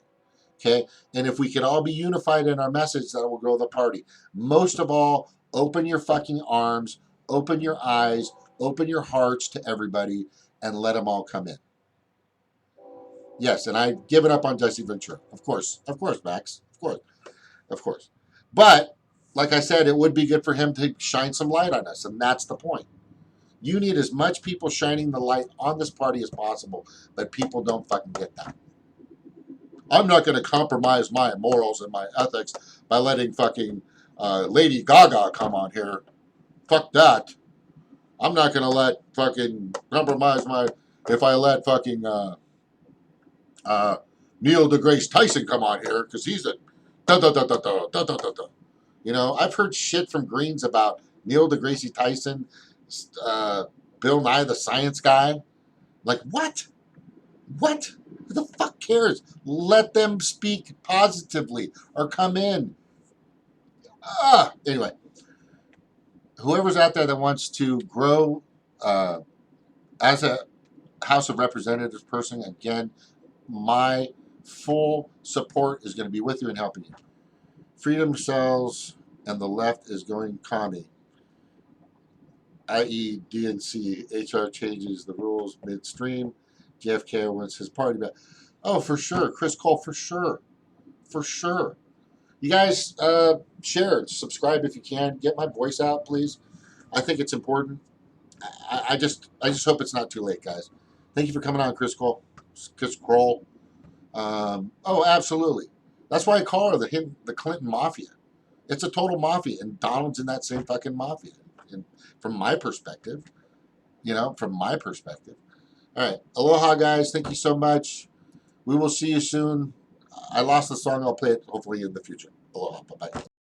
A: Okay, and if we can all be unified in our message, that will grow the party. Most of all, open your fucking arms, open your eyes, open your hearts to everybody, and let them all come in. Yes, and I've given up on Jesse Ventura. Of course, Max. Of course. But like I said, it would be good for him to shine some light on us, and that's the point. You need as much people shining the light on this party as possible, but people don't fucking get that. I'm not going to compromise my morals and my ethics by letting fucking Lady Gaga come on here. Fuck that. I'm not going to let fucking compromise my, if I let fucking Neil deGrasse Tyson come on here, because he's a da da da da da da da da da. I've heard shit from Greens about Neil deGrasse Tyson, Bill Nye the Science Guy. Like, what? What? Who the fuck cares? Let them speak positively or come in. Anyway, whoever's out there that wants to grow as a House of Representatives person, again, my full support is going to be with you and helping you. Freedom sells and the left is going commie, i.e. DNC. HR changes the rules midstream. JFK wants his party back. Oh, for sure. Chris Cole, for sure. For sure. You guys share, subscribe if you can. Get my voice out, please. I think it's important. I just hope it's not too late, guys. Thank you for coming on, Chris Cole. Chris Kroll. Oh, absolutely. That's why I call her the Clinton Mafia. It's a total mafia, and Donald's in that same fucking mafia. And from my perspective, from my perspective. All right. Aloha, guys. Thank you so much. We will see you soon. I lost the song. I'll play it hopefully in the future. Aloha. Bye-bye.